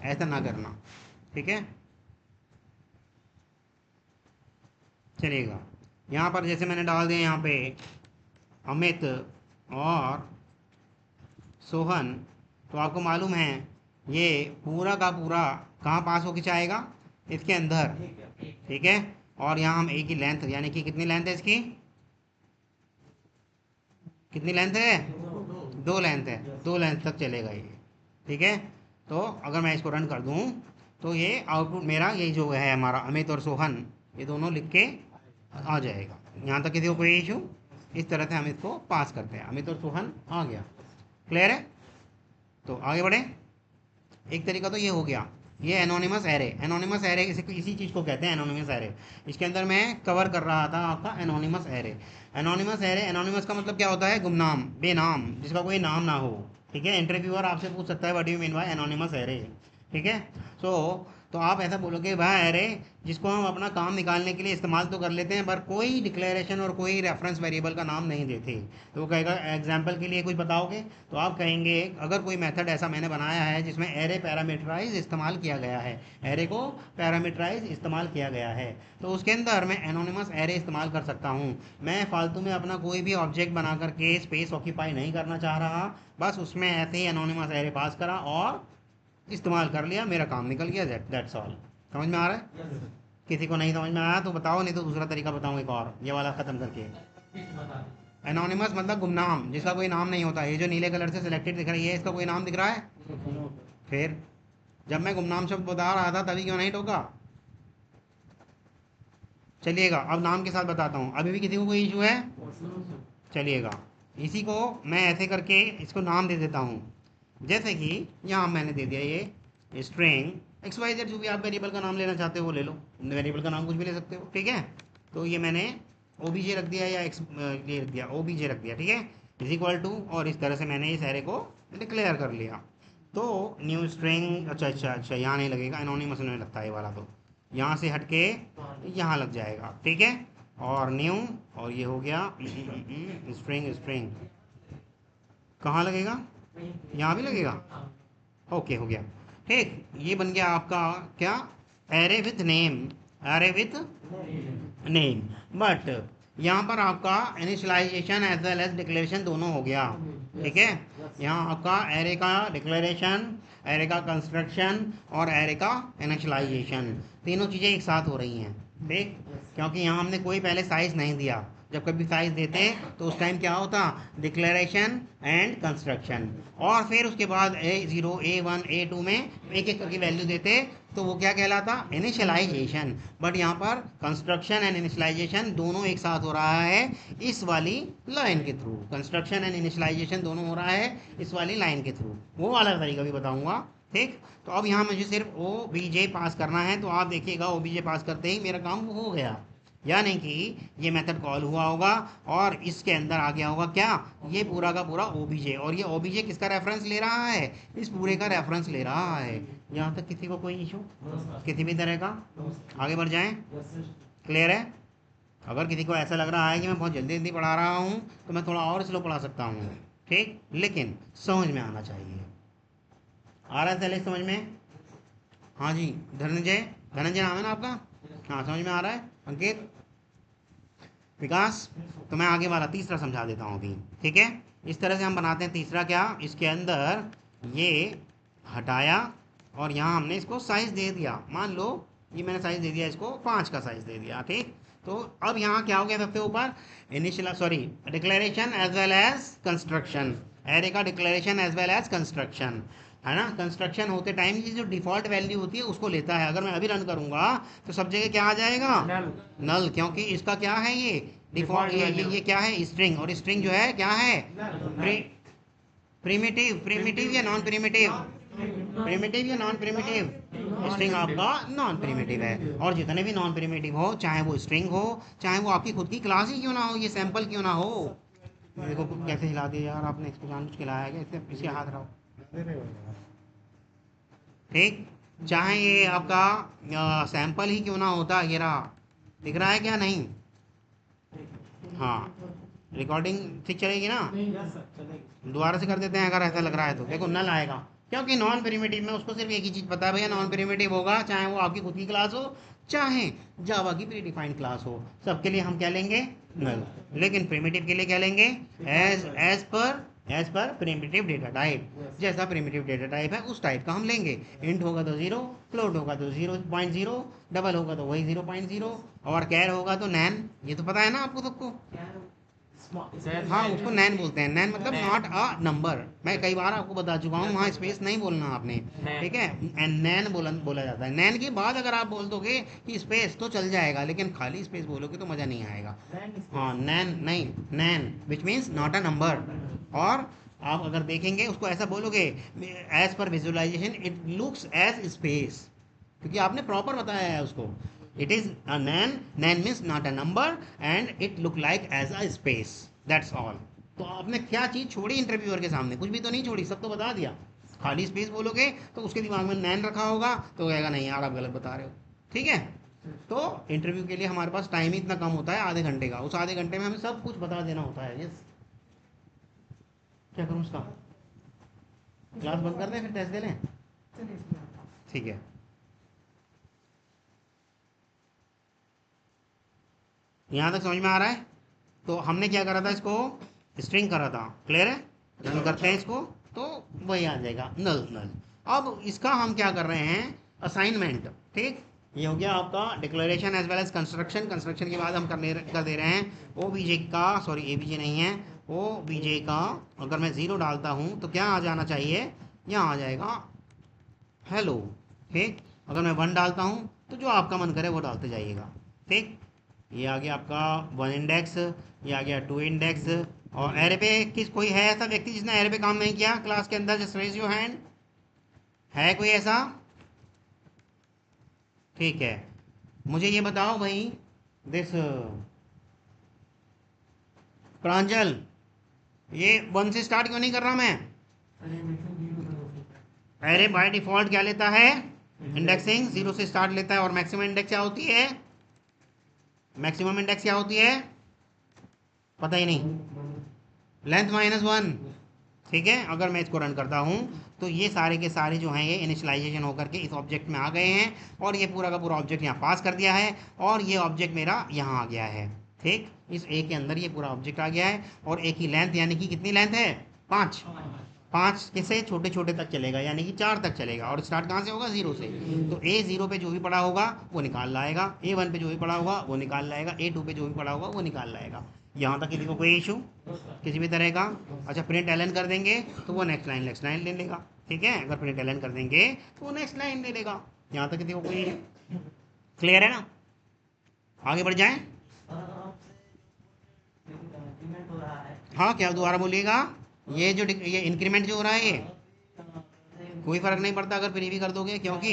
ऐसा ना करना, ठीक है। चलिएगा, यहाँ पर जैसे मैंने डाल दिया यहाँ पे अमित और सोहन, तो आपको मालूम है ये पूरा का पूरा कहाँ पास होके जाएगा, इसके अंदर, ठीक है। और यहाँ हम एक ही लेंथ, यानी कि कितनी लेंथ है इसकी, कितनी लेंथ है, 2 लेंथ है, 2 लेंथ तक चलेगा ये, ठीक है। तो अगर मैं इसको रन कर दूँ तो ये आउटपुट मेरा ये जो है हमारा अमित और सोहन, ये दोनों लिख के आ जाएगा। यहाँ तक किसी को कोई इशू, इस तरह से हम इसको पास करते हैं, अमित और सोहन आ गया, क्लियर है। तो आगे बढ़े, एक तरीका तो ये हो गया, ये एनोनिमस एरे, एनोनिमस एरे इसी चीज़ को कहते हैं एनोनिमस एरे। इसके अंदर मैं कवर कर रहा था आपका anonymous array. Anonymous array, anonymous का मतलब क्या होता है, गुमनाम, बेनाम, जिसका कोई नाम ना हो, ठीक है। इंटरव्यूअर आपसे पूछ सकता है what do you mean by anonymous array, ठीक है। सो तो आप ऐसा बोलोगे भाई एरे जिसको हम अपना काम निकालने के लिए इस्तेमाल तो कर लेते हैं पर कोई डिक्लेरेशन और कोई रेफरेंस वेरिएबल का नाम नहीं देते। तो वो कहेगा एग्जाम्पल के लिए कुछ बताओगे, तो आप कहेंगे अगर कोई मेथड ऐसा मैंने बनाया है जिसमें एरे पैरामीटराइज इस्तेमाल किया गया है, एरे को पैरामीटराइज इस्तेमाल किया गया है, तो उसके अंदर मैं एनोनिमस एरे इस्तेमाल कर सकता हूँ। मैं फालतू में अपना कोई भी ऑब्जेक्ट बना करके स्पेस ऑक्यूपाई नहीं करना चाह रहा, बस उसमें ऐसे ही एनोनिमस एरे पास करा और इस्तेमाल कर लिया, मेरा काम निकल गया, दैट्स ऑल। समझ में आ रहा है? किसी को नहीं समझ में आया तो बताओ, नहीं तो दूसरा तरीका बताऊँ एक और, ये वाला ख़त्म करके। एनोनिमस मतलब गुमनाम, जिसका कोई नाम नहीं होता। ये जो नीले कलर से सिलेक्टेड दिख रही है, इसका कोई नाम दिख रहा है? फिर जब मैं गुमनाम शब्द बता रहा था तभी क्यों नहीं टोका? चलिएगा, अब नाम के साथ बताता हूँ, अभी भी किसी को कोई इशू है? चलिएगा, इसी को मैं ऐसे करके इसको नाम दे देता हूँ, जैसे कि यहाँ मैंने दे दिया ये स्ट्रिंग एक्स वाई जेड, जो भी आप वेरिएबल का नाम लेना चाहते हो वो ले लो, वेरिएबल का नाम कुछ भी ले सकते हो, ठीक है। तो ये मैंने ओबीजे रख दिया या एक्स ये रख दिया, ओबीजे रख दिया, ठीक है, इज इक्वल टू, और इस तरह से मैंने इस एरे को डिक्लेयर कर लिया। तो न्यू स्ट्रिंग, अच्छा अच्छा अच्छा, यहाँ नहीं लगेगा, एनोनिमस में लगता है ये वाला, तो यहाँ से हट के यहाँ लग जाएगा, ठीक है। और न्यू, और ये हो गया स्ट्रिंग, स्ट्रिंग कहाँ लगेगा, यहाँ भी लगेगा, ओके हो गया, ठीक। ये बन गया आपका क्या, array with name, array with name. But यहाँ पर आपका initialization as well as declaration दोनों हो गया, ठीक है। यहाँ आपका एरे का डिक्लेरेशन, एरे का कंस्ट्रक्शन और एरे का इनिशियलाइजेशन, तीनों चीज़ें एक साथ हो रही हैं, ठीक। क्योंकि यहाँ हमने कोई पहले साइज नहीं दिया, जब कभी साइज देते तो उस टाइम क्या होता, डिक्लेरेशन एंड कंस्ट्रक्शन, और फिर उसके बाद A0 A1 A2 में एक एक करके वैल्यू देते, तो वो क्या कहलाता, इनिशियलाइजेशन। बट यहाँ पर कंस्ट्रक्शन एंड इनिशियलाइजेशन दोनों एक साथ हो रहा है इस वाली लाइन के थ्रू, कंस्ट्रक्शन एंड इनिशियलाइजेशन दोनों हो रहा है इस वाली लाइन के थ्रू, वो वाला तरीका भी बताऊंगा, ठीक। तो अब यहाँ मुझे सिर्फ ओ बी जे पास करना है, तो आप देखिएगा ओ बी जे पास करते ही मेरा काम हो गया, यानी कि ये मेथड कॉल हुआ होगा और इसके अंदर आ गया होगा क्या, ये पूरा का पूरा ओबीजे, और ये ओबीजे किसका रेफरेंस ले रहा है, इस पूरे का रेफरेंस ले रहा है। यहाँ तक किसी को कोई इशू किसी भी तरह का, आगे बढ़ जाएं, क्लियर है। अगर किसी को ऐसा लग रहा है कि मैं बहुत जल्दी जल्दी पढ़ा रहा हूँ तो मैं थोड़ा और स्लो पढ़ा सकता हूँ, ठीक, लेकिन समझ में आना चाहिए। आ रहा है सैलेश समझ में? हाँ जी, धनंजय, धनंजय नाम है ना आपका? हाँ समझ में आ रहा है। अंकित, विकास, तो मैं आगे वाला तीसरा समझा देता हूँ अभी, ठीक है। इस तरह से हम बनाते हैं तीसरा, क्या, इसके अंदर ये हटाया और यहाँ हमने इसको साइज दे दिया, मान लो ये मैंने साइज दे दिया, इसको 5 का साइज दे दिया, ठीक। तो अब यहाँ क्या हो गया, सबसे ऊपर initial sorry declaration as well as construction, array का declaration as well as construction, है ना। कंस्ट्रक्शन होते टाइम ये जो डिफ़ॉल्ट वैल्यू होती है उसको लेता है, अगर मैं अभी रन करूँगा तो सब जगह क्या आ जाएगा, नल, क्योंकि इसका क्या है, ये डिफ़ॉल्ट, ये क्या है, स्ट्रिंग, और स्ट्रिंग जो है क्या है, प्रिमिटिव, प्रिमिटिव या नॉन प्रिमिटिव, प्रिमिटिव या नॉन प्रिमिटिव, स्ट्रिंग आपका नॉन प्रिमिटिव है। और जितने भी नॉन प्रिमिटिव हो, चाहे वो स्ट्रिंग हो, चाहे वो आपकी खुद की क्लास ही क्यों ना हो, ये सैंपल क्यों ना हो, देखो कैसे हिला दिया यार आपने, इसको जानबूझ के हिलाया क्या, इसके हाथ रहो, ठीक। चाहे ये आपका सैंपल ही क्यों ना होता, ये रहा, दिख रहा है क्या, नहीं? हाँ, रिकॉर्डिंग ठीक चलेगी ना? दोबारा से कर देते हैं अगर ऐसा लग रहा है तो, देखो नल आएगा, क्योंकि नॉन प्रिमिटिव में उसको सिर्फ एक ही चीज़ पता है भैया, नॉन प्रिमिटिव होगा चाहे वो आपकी खुद की क्लास हो चाहे जावा की प्री डिफाइंड क्लास हो, सबके लिए हम क्या लेंगे, नल। लेकिन प्रिमिटिव के लिए क्या लेंगे, as per primitive data type, जैसा प्रिमिटिव डेटा टाइप है उस टाइप का हम लेंगे। इंट होगा तो 0, फ्लोट होगा तो 0.0, डबल होगा तो वही 0.0, और कैर होगा तो नैन, ये तो पता है ना आपको सबको। हाँ उसको नैन बोलते हैं, नैन मतलब नॉट अ नंबर। मैं कई बार आपको बता चुका हूँ, वहाँ स्पेस नहीं बोलना आपने, ठीक है। एंड नैन बोला जाता है। नैन के बाद अगर आप बोल दोगे कि स्पेस तो चल जाएगा, लेकिन खाली स्पेस बोलोगे तो मज़ा नहीं आएगा। हाँ नैन नहीं, NaN which means not a number. और आप अगर देखेंगे उसको ऐसा बोलोगे, एज पर visualization it looks as space, क्योंकि आपने प्रॉपर बताया है उसको। It is a NaN, NaN means not a number and it look like as a space, that's all. तो आपने क्या चीज़ छोड़ी इंटरव्यूअर के सामने, कुछ भी तो नहीं छोड़ी, सब तो बता दिया। खाली स्पेस बोलोगे तो उसके दिमाग में नैन रखा होगा तो कहेगा नहीं यार आप गलत बता रहे हो, ठीक है। तो इंटरव्यू के लिए हमारे पास टाइम ही इतना कम होता है, आधे घंटे का, उस आधे घंटे में हमें सब कुछ बता देना होता है। यस, क्या करूँ उसका, क्लास बंद कर दें फिर टेस्ट दे लें, ठीक है। यहाँ तक समझ में आ रहा है। तो हमने क्या करा था, इसको स्ट्रिंग करा था, क्लियर है। रन करते हैं इसको तो वही आ जाएगा, नल नल। अब इसका हम क्या कर रहे हैं, असाइनमेंट, ठीक। ये हो गया आपका declaration as well as construction. Construction के बाद हम कर दे रहे हैं ओ बी जे का, सॉरी ए बी जे नहीं है, ओ बी जे का अगर मैं 0 डालता हूँ तो क्या आ जाना चाहिए, यहाँ आ जाएगा हेलो, ठीक। अगर मैं 1 डालता हूँ तो जो आपका मन करे वो डालते जाइएगा, ठीक। ये आ गया आपका 1 इंडेक्स, ये आ गया 2 इंडेक्स। और एरे पे किस कोई है ऐसा व्यक्ति जिसने एरे पे काम नहीं किया क्लास के अंदर, जस्ट रेज योर हैंड, है कोई ऐसा, ठीक है। मुझे ये बताओ भाई, दिस प्रांजल, ये 1 से स्टार्ट क्यों नहीं कर रहा मैं। एरे बाय डिफॉल्ट क्या लेता है, इंडेक्सिंग 0 से स्टार्ट लेता है। और मैक्सिमम इंडेक्स क्या होती है, मैक्सिमम इंडेक्स क्या होती है, पता ही नहीं, लेंथ -1, ठीक है। अगर मैं इसको रन करता हूँ तो ये सारे के सारे जो हैं ये इनिशियलाइजेशन होकर के इस ऑब्जेक्ट में आ गए हैं, और ये पूरा का पूरा ऑब्जेक्ट यहाँ पास कर दिया है, और ये ऑब्जेक्ट मेरा यहाँ आ गया है, ठीक। इस ए के अंदर ये पूरा ऑब्जेक्ट आ गया है, और एक ही लेंथ, यानी कि कितनी लेंथ है, 5। 5 के से छोटे छोटे तक चलेगा, यानी कि 4 तक चलेगा, और स्टार्ट कहाँ से होगा, 0 से। तो ए 0 पे जो भी पड़ा होगा वो निकाल लाएगा, ए 1 पे जो भी पड़ा होगा वो निकाल लाएगा, ए 2 पे जो भी पड़ा होगा वो निकाल लाएगा। यहाँ तक किसी को कोई इशू किसी भी तरह का। अच्छा, प्रिंट एलन कर देंगे तो वो नेक्स्ट लाइन ले लेगा, ठीक है। अगर प्रिंट एलन कर देंगे तो वो नेक्स्ट लाइन ले लेगा। यहाँ तक किसी को कोई क्लियर है ना, आगे बढ़ जाए। हाँ क्या दोबारा बोलिएगा, ये जो ये इंक्रीमेंट जो हो रहा है ये कोई फ़र्क नहीं पड़ता अगर प्री भी कर दोगे, क्योंकि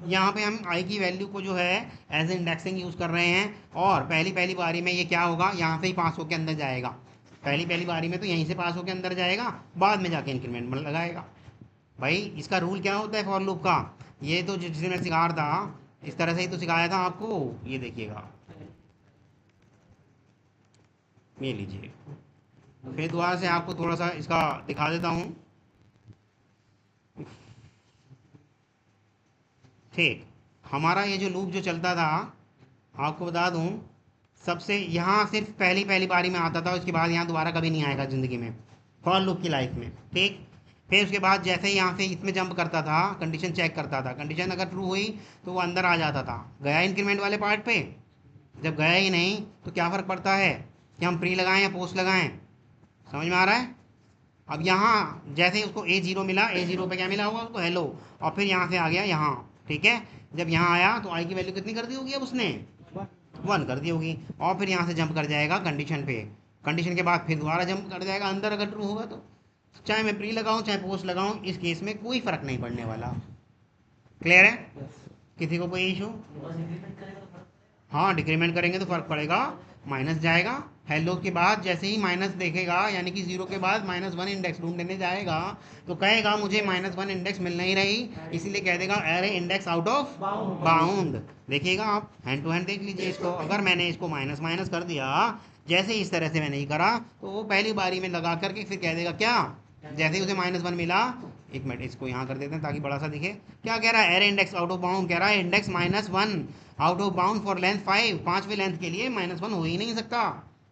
यहाँ पे हम आई की वैल्यू को जो है एज इंडेक्सिंग यूज़ कर रहे हैं, और पहली पहली बारी में ये क्या होगा, यहाँ से ही पास होकर अंदर जाएगा। पहली पहली बारी में तो यहीं से पास होकर अंदर जाएगा, बाद में जाके इंक्रीमेंट में लगाएगा। भाई इसका रूल क्या होता है फॉर लूप का, ये तो जिसे मैं सिखा रहा था इस तरह से ही तो सिखाया था आपको, ये देखिएगा, ये लीजिए। फिर दोबारा से आपको थोड़ा सा इसका दिखा देता हूँ, ठीक। हमारा ये जो लूप जो चलता था, आपको बता दूं, सबसे यहाँ सिर्फ पहली पहली बारी में आता था, उसके बाद यहाँ दोबारा कभी नहीं आएगा ज़िंदगी में, फॉर लूप की लाइफ में, ठीक। फिर उसके बाद जैसे ही यहाँ से इसमें जंप करता था, कंडीशन चेक करता था, कंडीशन अगर ट्रू हुई तो वो अंदर आ जाता था, गया इंक्रीमेंट वाले पार्ट पे। जब गया ही नहीं तो क्या फ़र्क पड़ता है कि हम प्री लगाएं या पोस्ट लगाएं, समझ में आ रहा है। अब यहाँ जैसे ही उसको A0 मिला, A0 पे क्या मिला होगा उसको, हेलो, और फिर यहाँ से आ गया यहाँ, ठीक है। जब यहाँ आया तो आई की वैल्यू कितनी कर दी होगी, अब उसने 1 कर दी होगी, और फिर यहाँ से जंप कर जाएगा कंडीशन पे, कंडीशन के बाद फिर दोबारा जंप कर जाएगा अंदर, अगर ट्रू होगा तो। चाहे मैं प्री लगाऊँ चाहे पोस्ट लगाऊँ, इस केस में कोई फ़र्क नहीं पड़ने वाला, क्लियर है। किसी को कोई इशू, हाँ डिक्रीमेंट करेंगे तो फ़र्क पड़ेगा, माइनस जाएगा। हेलो के बाद जैसे ही माइनस देखेगा, यानी कि 0 के बाद -1 इंडेक्स ढूंढने जाएगा, तो कहेगा मुझे -1 इंडेक्स मिल नहीं रही, इसीलिए कह देगा array index out of bound. देखिएगा आप हैंड टू हैंड देख लीजिए इसको, अगर मैंने इसको माइनस माइनस कर दिया, जैसे इस तरह से मैंने ही करा, तो वो पहली बारी में लगा करके फिर कह देगा क्या, जैसे ही उसे -1 मिला, एक मिनट इसको यहाँ कर देते हैं ताकि बड़ा सा दिखे। क्या कह रहा है? Array index out of bound कह रहा है, index -1 out of bound for length 5, पांचवें लेंथ के लिए -1 हो ही नहीं सकता।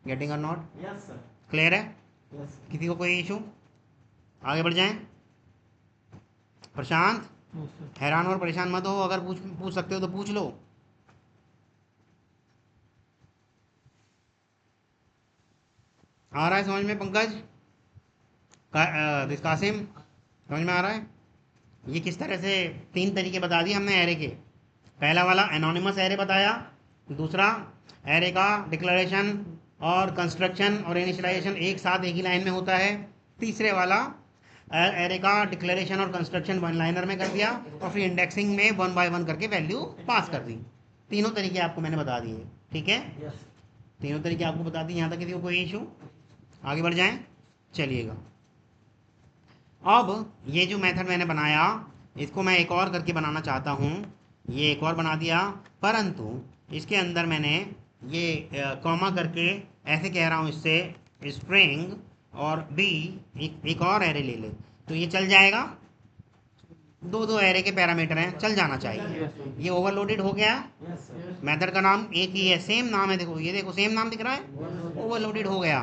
गेटिंग और नॉट? Yes sir. क्लियर है? यस। किसी को कोई इशू? आगे बढ़ जाएं। प्रशांत हैरान और परेशान मत हो, अगर पूछ पूछ सकते हो तो पूछ लो। आ रहा है समझ में पंकज? कासिम समझ में आ रहा है? ये किस तरह से 3 तरीके बता दिए हमने एरे के। पहला वाला एनोनिमस एरे बताया, दूसरा एरे का डिक्लेरेशन और कंस्ट्रक्शन और इनिशियलाइजेशन एक साथ एक ही लाइन में होता है, तीसरे वाला एरे का डिक्लेरेशन और कंस्ट्रक्शन वन लाइनर में कर दिया और फिर इंडेक्सिंग में 1 बाय 1 करके वैल्यू पास कर दी। तीनों तरीके आपको मैंने बता दिए, ठीक है? यस। तीनों तरीके आपको बता दिए। यहाँ तक किसी को कोई इशू? आगे बढ़ जाएं, चलिएगा। अब ये जो मेथड मैंने बनाया इसको मैं एक और करके बनाना चाहता हूँ। ये एक और बना दिया, परंतु इसके अंदर मैंने ये कॉमा करके ऐसे कह रहा हूँ इससे स्ट्रिंग और बी एक और एरे ले ले, तो ये चल जाएगा? दो दो एरे के पैरामीटर हैं, चल जाना चाहिए। ये ओवरलोडेड हो गया। Yes sir. मेथड का नाम एक ही है, सेम नाम है, देखो ये देखो सेम नाम दिख रहा है, ओवरलोडेड हो गया।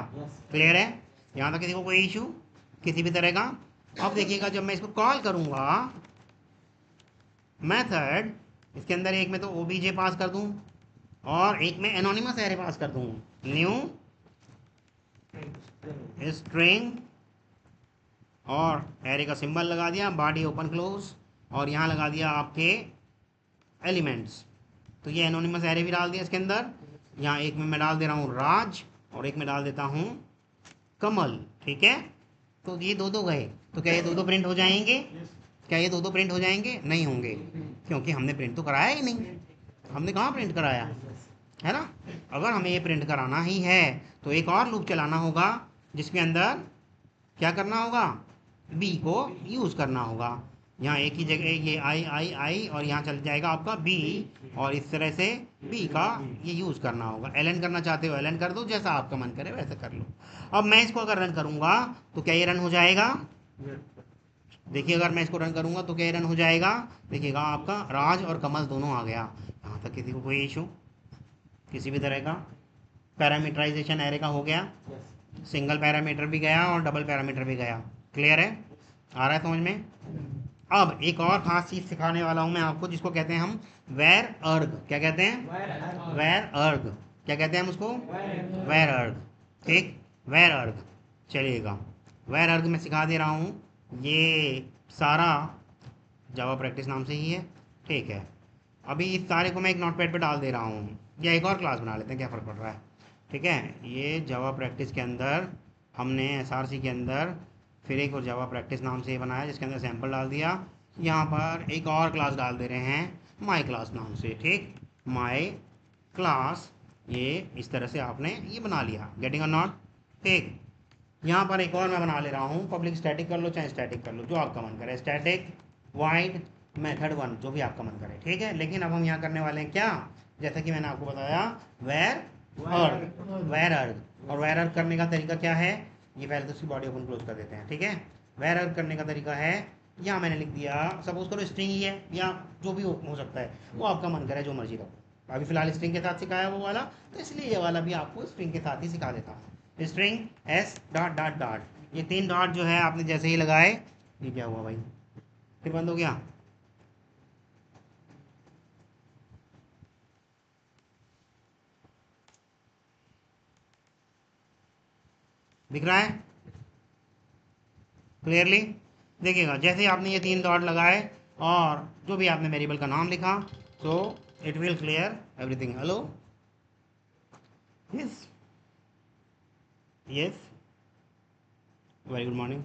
क्लियर है? यहाँ तक किसी को कोई इशू किसी भी तरह का? अब देखिएगा जब मैं इसको कॉल करूंगा मेथड, इसके अंदर एक में तो ओबीजे पास कर दूं और एक में एनोनिमस एरे पास कर दूं। न्यू स्ट्रिंग और एरे का सिंबल लगा दिया, बॉडी ओपन क्लोज, और यहाँ लगा दिया आपके एलिमेंट्स। तो ये एनोनिमस एरे भी डाल दिया इसके अंदर। यहाँ एक में मैं डाल दे रहा हूँ राज और एक में डाल देता हूँ कमल, ठीक है? तो ये दो दो गए, तो क्या ये दो दो प्रिंट हो जाएंगे? क्या ये दो दो प्रिंट हो जाएंगे? नहीं होंगे, क्योंकि हमने प्रिंट तो कराया ही नहीं। हमने कहाँ प्रिंट कराया है ना? अगर हमें ये प्रिंट कराना ही है तो एक और लूप चलाना होगा जिसके अंदर क्या करना होगा? बी को यूज़ करना होगा। यहाँ एक ही जगह ये आई आई आई और यहाँ चल जाएगा आपका बी, और इस तरह से बी का ये यूज़ करना होगा। एलन करना चाहते हो एलन कर दो, जैसा आपका मन करे वैसे कर लो। अब मैं इसको अगर रन करूँगा तो क्या ये रन हो जाएगा? देखिए अगर मैं इसको रन करूँगा तो क्या ये रन हो जाएगा? देखिएगा आपका राज और कमल दोनों आ गया। यहाँ तक किसी को कोई इशू किसी भी तरह का? पैरामीटराइजेशन एरे का हो गया, सिंगल पैरामीटर भी गया और डबल पैरामीटर भी गया। क्लियर है? आ रहा है समझ में? अब एक और खास चीज़ सिखाने वाला हूँ मैं आपको, जिसको कहते हैं हम वेर अर्ग। क्या कहते हैं? वेर अर्ग। क्या कहते हैं हम उसको? वेर अर्ग। ठीक, वेर अर्ग। चलिएगा, वेर अर्ग में सिखा दे रहा हूँ। ये सारा जावा प्रैक्टिस नाम से ही है, ठीक है? अभी इस सारे को मैं एक नोटपैड पे डाल दे रहा हूँ, या एक और क्लास बना लेते हैं, क्या फ़र्क पड़ रहा है? ठीक है, ये जावा प्रैक्टिस के अंदर हमने एसआरसी के अंदर फिर एक और जावा प्रैक्टिस नाम से बनाया, जिसके अंदर सैंपल डाल दिया। यहाँ पर एक और क्लास डाल दे रहे हैं माई क्लास नाम से, ठीक? माई क्लास, ये इस तरह से आपने ये बना लिया। गेटिंग और नॉट? ठीक। यहाँ पर एक और मैं बना ले रहा हूँ, पब्लिक स्टैटिक कर लो चाहे स्टैटिक कर लो, जो आपका मन करे, स्टैटिक वाइड मेथड 1, जो भी आपका मन करे, ठीक है? लेकिन अब हम यहाँ करने वाले हैं क्या? जैसा कि मैंने आपको बताया, वेर अर्ग। वेर अर्ग, और वेर अर्ग करने का तरीका क्या है? ये पहले तो उसकी बॉडी ओपन क्लोज कर देते हैं, ठीक है? वेर अर्ग करने का तरीका है, यहाँ मैंने लिख दिया, सपोज करो स्ट्रिंग ही है या जो भी हो सकता है, वो आपका मन करे जो मर्जी रखो। अभी फिलहाल स्ट्रिंग के साथ सिखाया वो वाला, तो इसलिए ये वाला भी आपको स्ट्रिंग के साथ ही सिखा देता हूँ। String S dot dot dot, ये 3 डॉट जो है आपने जैसे ही लगाए, ये क्या हुआ भाई? फिर बंद हो गया? दिख रहा है क्लियरली? देखिएगा जैसे ही आपने ये 3 डॉट लगाए और जो भी आपने वेरिएबल का नाम लिखा, तो it will clear everything. Hello, yes yes, very good morning.